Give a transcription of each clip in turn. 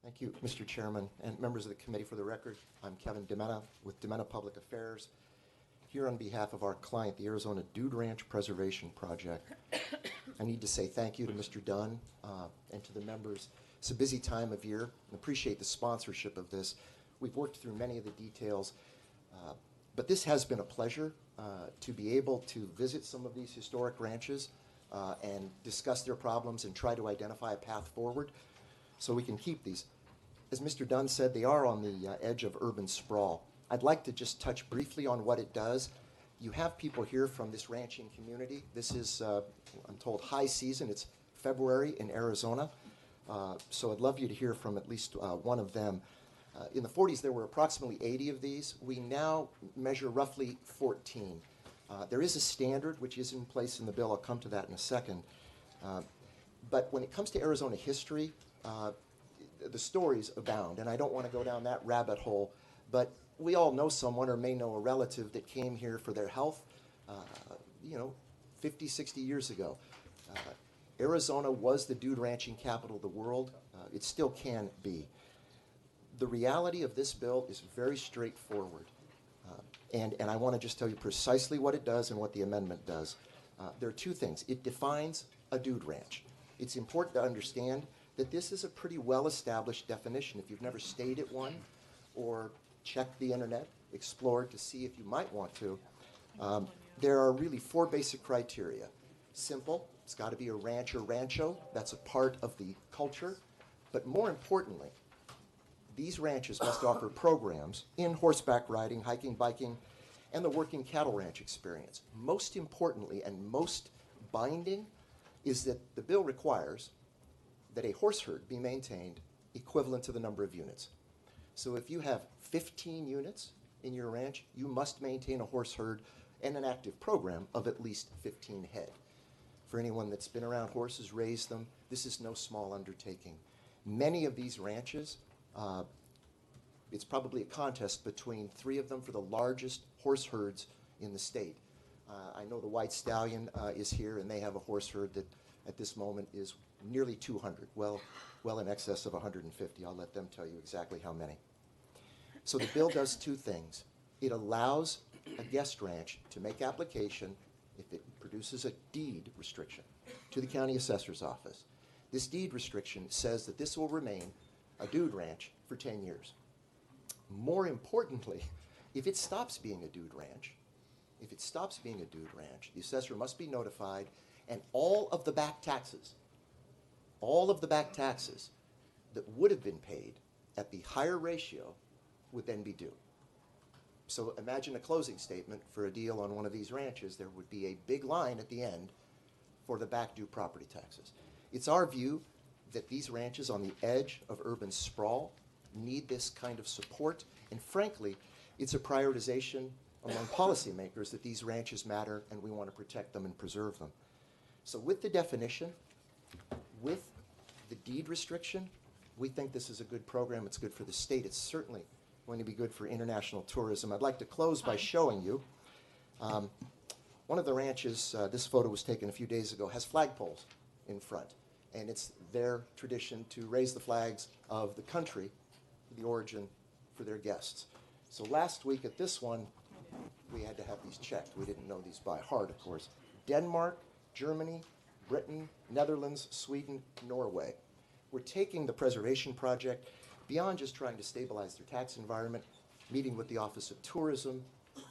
Thank you, Mr. Chairman and members of the committee. For the record, I'm Kevin DeMenna with DeMenna Public Affairs, here on behalf of our client, the Arizona Dude Ranch Preservation Project. I need to say thank you to Mr. Dunn and to the members. It's a busy time of year, and appreciate the sponsorship of this. We've worked through many of the details, but this has been a pleasure to be able to visit some of these historic ranches and discuss their problems and try to identify a path forward so we can keep these. As Mr. Dunn said, they are on the edge of urban sprawl. I'd like to just touch briefly on what it does. You have people here from this ranching community. This is, I'm told, high season. It's February in Arizona. So I'd love you to hear from at least one of them. In the 40s, there were approximately 80 of these. We now measure roughly 14. There is a standard which is in place in the bill. I'll come to that in a second. But when it comes to Arizona history, the stories abound, and I don't want to go down that rabbit hole, but we all know someone or may know a relative that came here for their health, 50, 60 years ago. Arizona was the dude ranching capital of the world. It still can be. The reality of this bill is very straightforward, and I want to just tell you precisely what it does and what the amendment does. There are two things. It defines a dude ranch. It's important to understand that this is a pretty well-established definition. If you've never stayed at one or checked the internet, explored to see if you might want to, there are really four basic criteria. Simple, it's got to be a ranch or rancho. That's a part of the culture. But more importantly, these ranches must offer programs in horseback riding, hiking, biking, and the working cattle ranch experience. Most importantly and most binding is that the bill requires that a horse herd be maintained equivalent to the number of units. So if you have 15 units in your ranch, you must maintain a horse herd and an active program of at least 15 head. For anyone that's been around horses, raised them, this is no small undertaking. Many of these ranches, it's probably a contest between three of them for the largest horse herds in the state. I know the White Stallion is here, and they have a horse herd that at this moment is nearly 200, well in excess of 150. I'll let them tell you exactly how many. So the bill does two things. It allows a guest ranch to make application if it produces a deed restriction to the county assessor's office. This deed restriction says that this will remain a dude ranch for 10 years. More importantly, if it stops being a dude ranch, the assessor must be notified, and all of the back taxes that would have been paid at the higher ratio would then be due. So imagine a closing statement for a deal on one of these ranches. There would be a big line at the end for the back due property taxes. It's our view that these ranches on the edge of urban sprawl need this kind of support, and frankly, it's a prioritization among policymakers that these ranches matter and we want to protect them and preserve them. So with the definition, with the deed restriction, we think this is a good program. It's good for the state. It's certainly going to be good for international tourism. I'd like to close by showing you one of the ranches, this photo was taken a few days ago, has flagpoles in front. And it's their tradition to raise the flags of the country, the origin, for their guests. So last week at this one, we had to have these checked. We didn't know these by heart, of course. Denmark, Germany, Britain, Netherlands, Sweden, Norway. We're taking the preservation project beyond just trying to stabilize their tax environment, meeting with the Office of Tourism,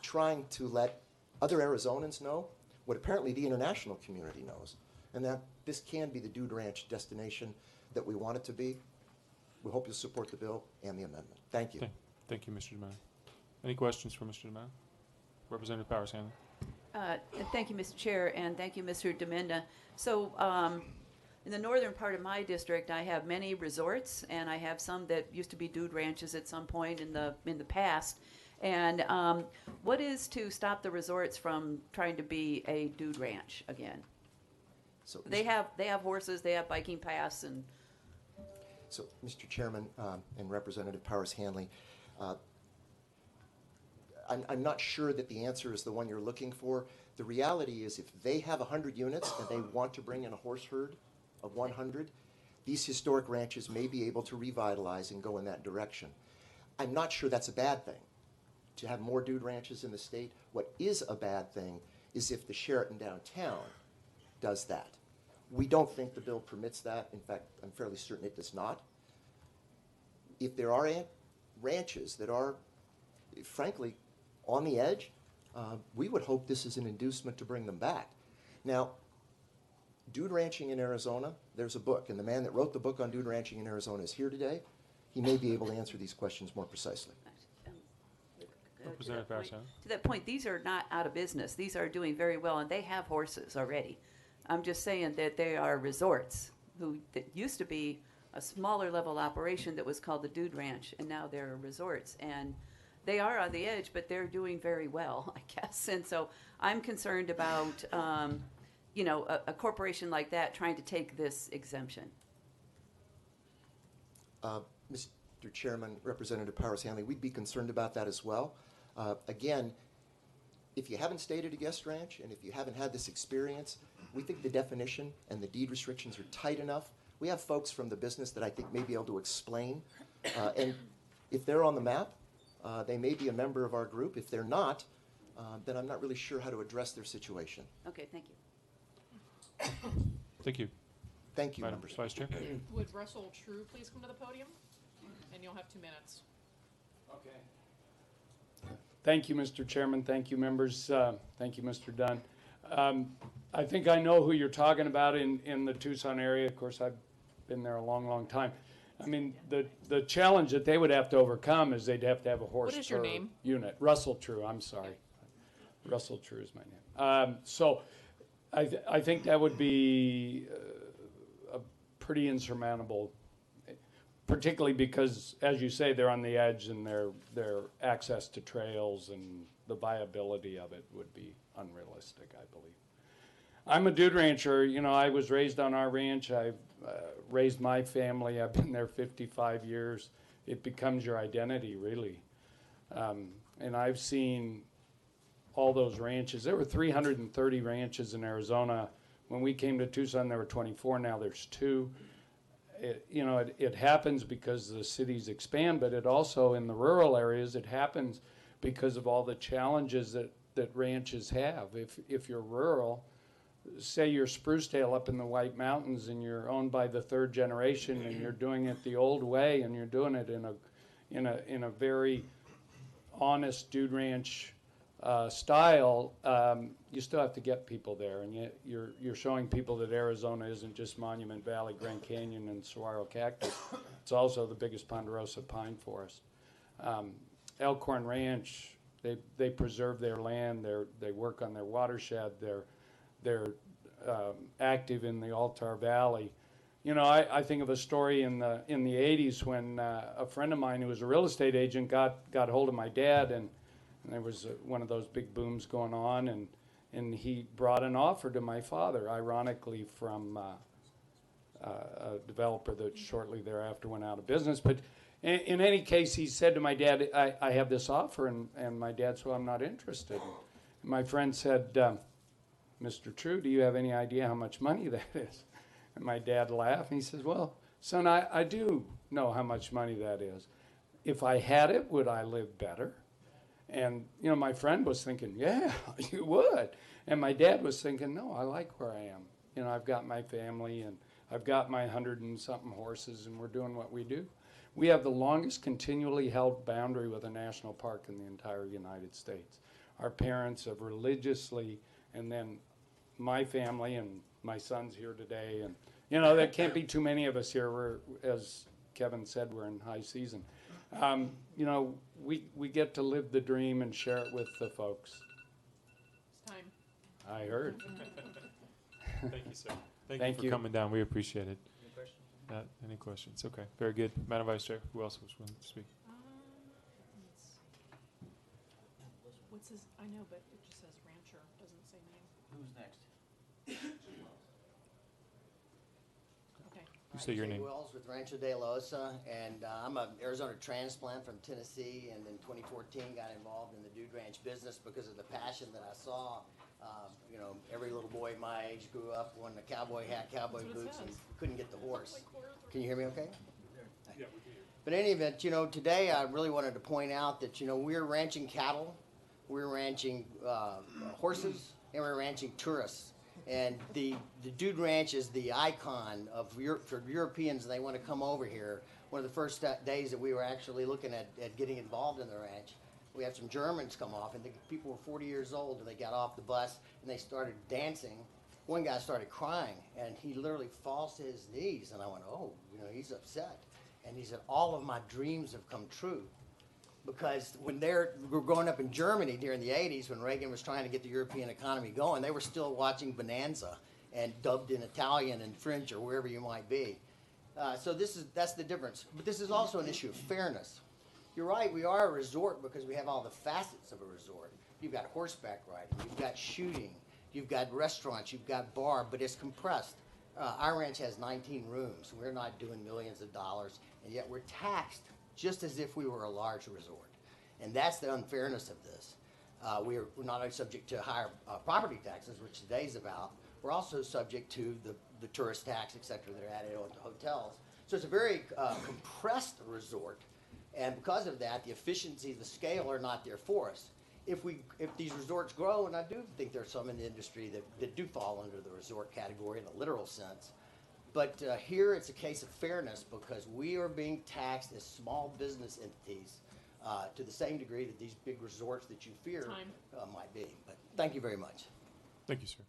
trying to let other Arizonans know what apparently the international community knows, and that this can be the dude ranch destination that we want it to be. We hope you'll support the bill and the amendment. Thank you. Thank you, Mr. DeMenna. Any questions for Mr. DeMenna? Representative Powers Hanley. Thank you, Mr. Chair, and thank you, Mr. DeMenna. So in the northern part of my district, I have many resorts, and I have some that used to be dude ranches at some point in the past. And what is to stop the resorts from trying to be a dude ranch again? So they have horses, they have biking paths, and so, Mr. Chairman and Representative Powers Hanley, I'm not sure that the answer is the one you're looking for. The reality is if they have 100 units and they want to bring in a horse herd of 100, these historic ranches may be able to revitalize and go in that direction. I'm not sure that's a bad thing, to have more dude ranches in the state. What is a bad thing is if the Sheraton downtown does that. We don't think the bill permits that. In fact, I'm fairly certain it does not. If there are ranches that are, frankly, on the edge, we would hope this is an inducement to bring them back. Now, dude ranching in Arizona, there's a book, and the man that wrote the book on dude ranching in Arizona is here today. He may be able to answer these questions more precisely. Representative Farrison. To that point, these are not out of business. These are doing very well, and they have horses already. I'm just saying that they are resorts that used to be a smaller level operation that was called the Dude Ranch, and now they're resorts. And they are on the edge, but they're doing very well, I guess. And so I'm concerned about, a corporation like that trying to take this exemption. Mr. Chairman, Representative Powers Hanley, we'd be concerned about that as well. Again, if you haven't stayed at a guest ranch and if you haven't had this experience, we think the definition and the deed restrictions are tight enough. We have folks from the business that I think may be able to explain. And if they're on the map, they may be a member of our group. If they're not, then I'm not really sure how to address their situation. Okay, thank you. Thank you. Thank you, Madam members. Vice Chair. Would Rusell True please come to the podium? And you'll have 2 minutes. Okay. Thank you, Mr. Chairman. Thank you, members. Thank you, Mr. Dunn. I think I know who you're talking about in the Tucson area. Of course, I've been there a long, long time. I mean, the challenge that they would have to overcome is they'd have to have a horse What is your per name? unit. Rusell True, I'm sorry. Rusell True is my name. So I think that would be a pretty insurmountable, particularly because, as you say, they're on the edge and their access to trails and the viability of it would be unrealistic, I believe. I'm a dude rancher. You know, I was raised on our ranch. I've raised my family. I've been there 55 years. It becomes your identity, really. And I've seen all those ranches. There were 330 ranches in Arizona. When we came to Tucson, there were 24. Now there's 2. It happens because the cities expand, but it also, in the rural areas, it happens because of all the challenges that ranches have. If you're rural, say you're Sprucedale up in the White Mountains and you're owned by the 3rd generation and you're doing it the old way and you're doing it in a very honest dude ranch style, you still have to get people there, and yet you're showing people that Arizona isn't just Monument Valley, Grand Canyon, and saguaro cactus. It's also the biggest ponderosa pine forest. Elkhorn Ranch, they preserve their land. They work on their watershed. They're active in the Altar Valley. You know, I think of a story in the 80s when a friend of mine who was a real estate agent got hold of my dad, and there was one of those big booms going on, and he brought an offer to my father, ironically from a developer that shortly thereafter went out of business. But in any case, he said to my dad, I have this offer, and my dad said, well, I'm not interested. And my friend said, Mr. True, do you have any idea how much money that is? And my dad laughed, and he says, well, son, I do know how much money that is. If I had it, would I live better? And, you know, my friend was thinking, yeah, you would. And my dad was thinking, no, I like where I am. You know, I've got my family, and I've got my 100-and-something horses, and we're doing what we do. We have the longest continually held boundary with a national park in the entire United States. Our parents have religiously, and then my family and my son's here today, and, you know, there can't be too many of us here. We're, as Kevin said, we're in high season. You know, we get to live the dream and share it with the folks. It's time. I heard. Thank you, sir. Thank Thank you for you. coming down. We appreciate it. Any questions? Any questions? Okay, very good. Madam Vice Chair, who else was willing to speak? Let's see. What's his? I know, but it just says rancher. Doesn't say name. Who's next? Okay. You say your Jay name. Wells with Rancho de la Osa, and I'm an Arizona transplant from Tennessee, and in 2014 got involved in the dude ranch business because of the passion that I saw You know, every little boy my age grew up wearing a cowboy hat, cowboy That's what it boots, and says. couldn't get the horse. Like quarter through. Can you hear me okay? Yeah, we can hear. But in any event, you know, today I really wanted to point out that, you know, we're ranching cattle, we're ranching horses, and we're ranching tourists. And the Dude Ranch is the icon of for Europeans. They want to come over here. One of the first days that we were actually looking at getting involved in the ranch, we had some Germans come off, and the people were 40 years old, and they got off the bus, and they started dancing. One guy started crying, and he literally falls to his knees, and I went, oh, you know, he's upset. And he said, all of my dreams have come true. Because when we were growing up in Germany during the 80s, when Reagan was trying to get the European economy going, they were still watching Bonanza and dubbed in Italian and French or wherever you might be. So that's the difference. But this is also an issue of fairness. You're right, we are a resort because we have all the facets of a resort. You've got horseback riding, you've got shooting, you've got restaurants, you've got bar, but it's compressed. Our ranch has 19 rooms. We're not doing millions of dollars, and yet we're taxed just as if we were a large resort. And that's the unfairness of this. We're not only subject to higher property taxes, which today's about, we're also subject to the tourist tax, et cetera, that are added on to hotels. So it's a very compressed resort, and because of that, the efficiency, the scale are not there for us. If these resorts grow, and I do think there's some in the industry that do fall under the resort category in a literal sense, but here it's a case of fairness because we are being taxed as small business entities to the same degree that these big resorts that you fear might be. But thank you very much. Thank you, sir.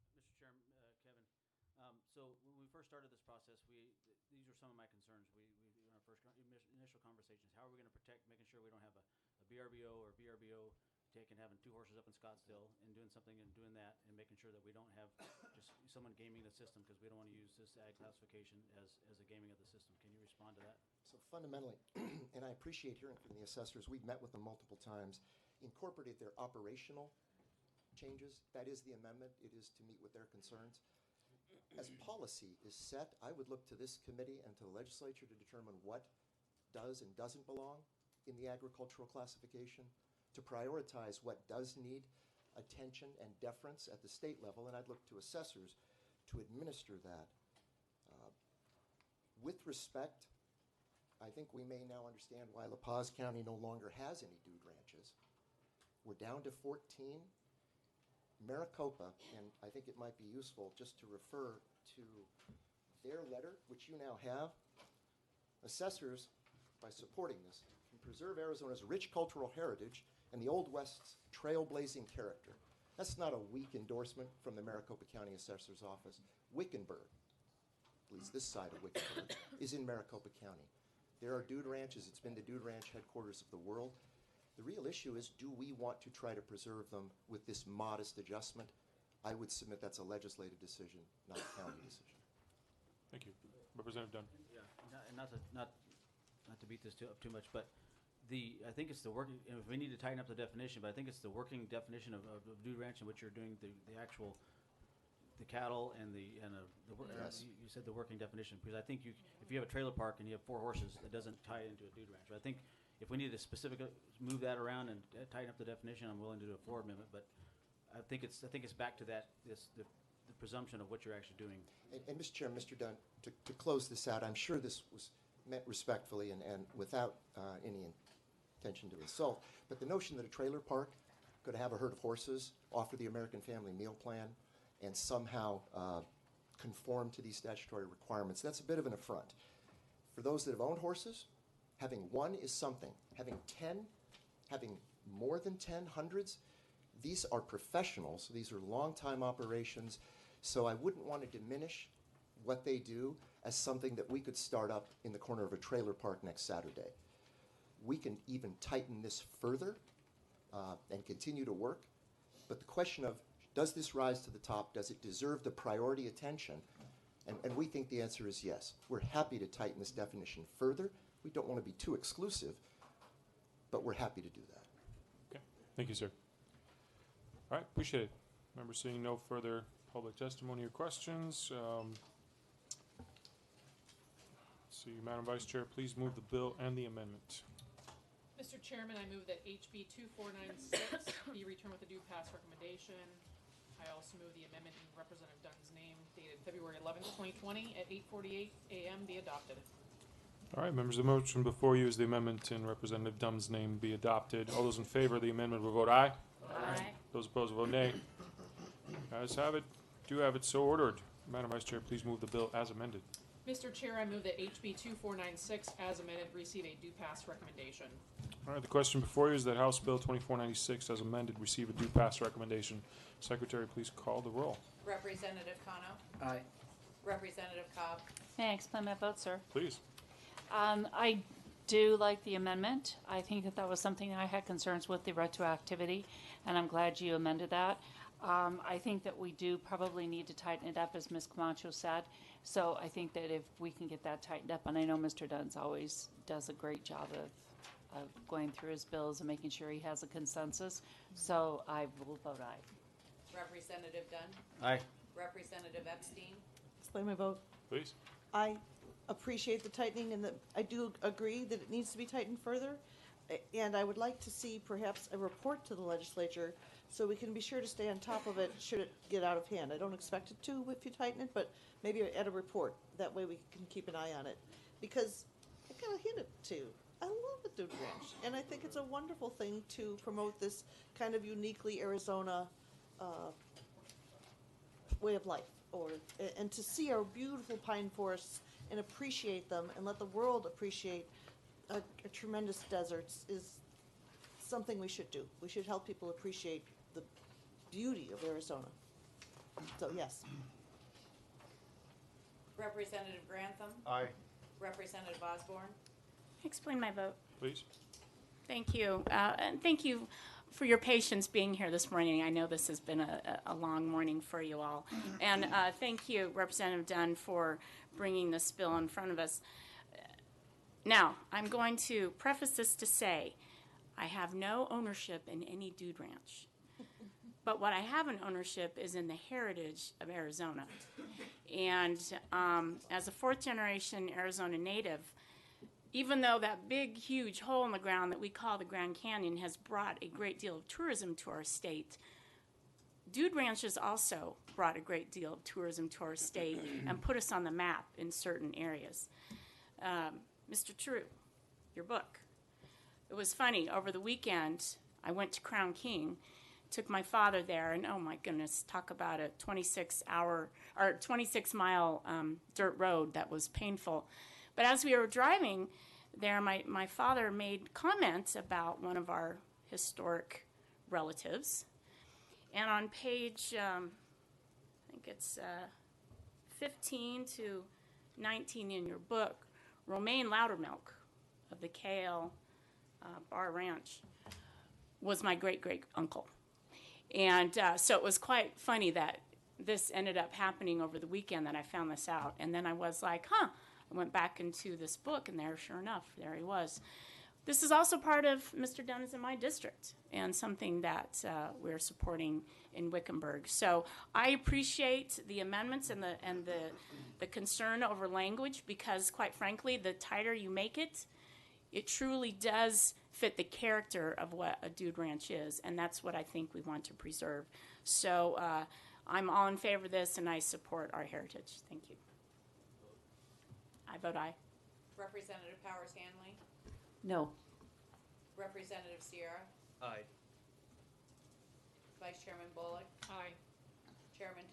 Mr. Chairman, Kevin, so when we first started this process, these were some of my concerns. In our first initial conversations, how are we going to protect, making sure we don't have a BRBO or BRBO taking having 2 horses up in Scottsdale and doing something and doing that, and making sure that we don't have just someone gaming the system, because we don't want to use this ag classification as a gaming of the system. Can you respond to that? So fundamentally, and I appreciate hearing from the assessors, we've met with them multiple times, incorporated their operational changes. That is the amendment. It is to meet with their concerns. As policy is set, I would look to this committee and to the legislature to determine what does and doesn't belong in the agricultural classification, to prioritize what does need attention and deference at the state level, and I'd look to assessors to administer that. With respect, I think we may now understand why La Paz County no longer has any dude ranches. We're down to 14. Maricopa, and I think it might be useful just to refer to their letter, which you now have. Assessors, by supporting this, can preserve Arizona's rich cultural heritage and the Old West's trailblazing character. That's not a weak endorsement from the Maricopa County Assessor's Office. Wickenburg, at least this side of Wickenburg, is in Maricopa County. There are dude ranches. It's been the dude ranch headquarters of the world. The real issue is, do we want to try to preserve them with this modest adjustment? I would submit that's a legislative decision, not a county decision. Thank you. Representative Dunn. Yeah, and not to beat this up too much, but I think it's the working. If we need to tighten up the definition, but I think it's the working definition of dude ranch in which you're doing the actual the cattle and the Yes. you said the working definition, because I think if you have a trailer park and you have 4 horses, it doesn't tie into a dude ranch. But I think if we need to specifically move that around and tighten up the definition, I'm willing to do a floor amendment. But I think it's back to that the presumption of what you're actually doing. And Mr. Chairman, Mr. Dunn, to close this out, I'm sure this was meant respectfully and without any intention to insult, but the notion that a trailer park could have a herd of horses, offer the American Family Meal Plan, and somehow conform to these statutory requirements, that's a bit of an affront. For those that have owned horses, having 1 is something. Having 10, having more than 10, hundreds, these are professionals. These are long-time operations. So I wouldn't want to diminish what they do as something that we could start up in the corner of a trailer park next Saturday. We can even tighten this further and continue to work. But the question of, does this rise to the top? Does it deserve the priority attention? And we think the answer is yes. We're happy to tighten this definition further. We don't want to be too exclusive, but we're happy to do that. Okay. Thank you, sir. All right. Appreciate it. Remember, seeing no further public testimony or questions. Let's see. Madam Vice Chair, please move the bill and the amendment. Mr. Chairman, I move that HB 2496 be returned with a due pass recommendation. I also move the amendment in Representative Dunn's name dated February 11th, 2020 at 8:48 a.m. be adopted. All right, members, the motion before you is the amendment in Representative Dunn's name be adopted. All those in favor of the amendment will vote aye. Aye. Those opposed will vote nay. Ayes have it. Do have it so ordered. Madam Vice Chair, please move the bill as amended. Mr. Chair, I move that HB 2496 as amended receive a due pass recommendation. All right, the question before you is that House Bill 2496 as amended receive a due pass recommendation. Secretary, please call the roll. Representative Kano. Aye. Representative Cobb. May I explain my vote, sir? Please. I do like the amendment. I think that was something I had concerns with, the retroactivity, and I'm glad you amended that. I think that we do probably need to tighten it up, as Ms. Camacho said. So I think that if we can get that tightened up, and I know Mr. Dunn's always does a great job of going through his bills and making sure he has a consensus. So I will vote aye. Representative Dunn. Aye. Representative Epstein. Explain my vote. Please. I appreciate the tightening, and that I do agree that it needs to be tightened further. And I would like to see perhaps a report to the legislature so we can be sure to stay on top of it should it get out of hand. I don't expect it to if you tighten it, but maybe add a report. That way we can keep an eye on it. Because I kind of hint it too. I love the Dude Ranch, and I think it's a wonderful thing to promote this kind of uniquely Arizona way of life, and to see our beautiful pine forests and appreciate them, and let the world appreciate a tremendous deserts is something we should do. We should help people appreciate the beauty of Arizona. So yes. Representative Grantham. Aye. Representative Osborne. Explain my vote. Please. Thank you. And thank you for your patience being here this morning. I know this has been a long morning for you all. And thank you, Representative Dunn, for bringing this bill in front of us. Now, I'm going to preface this to say I have no ownership in any dude ranch. But what I have an ownership is in the heritage of Arizona. And as a fourth-generation Arizona native, even though that big, huge hole in the ground that we call the Grand Canyon has brought a great deal of tourism to our state, dude ranches also brought a great deal of tourism to our state and put us on the map in certain areas. Mr. True, your book. It was funny. Over the weekend, I went to Crown King, took my father there, and oh my goodness, talk about a 26-mile dirt road that was painful. But as we were driving there, my father made comments about one of our historic relatives. And on page, I think it's 15 to 19 in your book, Romaine Loudermilk of the KL Bar Ranch was my great-great-uncle. And so it was quite funny that this ended up happening over the weekend that I found this out. And then I was like, I went back into this book, and there, sure enough, there he was. This is also part of Mr. Dunn's in my district, and something that we're supporting in Wickenburg. So I appreciate the amendments and the concern over language, because quite frankly, the tighter you make it, it truly does fit the character of what a dude ranch is, and that's what I think we want to preserve. So I'm all in favor of this, and I support our heritage. Thank you. I vote aye. Representative Powers Hanley. No. Representative Sierra. Aye. Vice Chairman Bullock. Aye. Chairman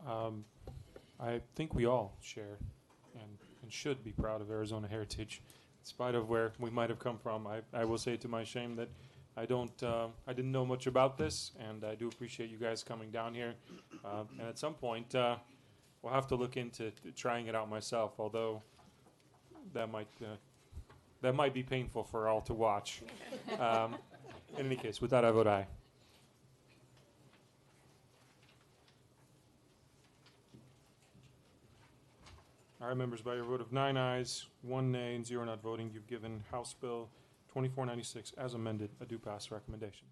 Toma. I think we all share and should be proud of Arizona heritage, in spite of where we might have come from. I will say to my shame that I didn't know much about this, and I do appreciate you guys coming down here. And at some point, we'll have to look into trying it out myself, although that might be painful for all to watch. In any case, with that, I vote aye. All right, members, by your vote of 9 ayes, 1 nay, and 0 not voting, you've given House Bill 2496 as amended a due pass recommendation.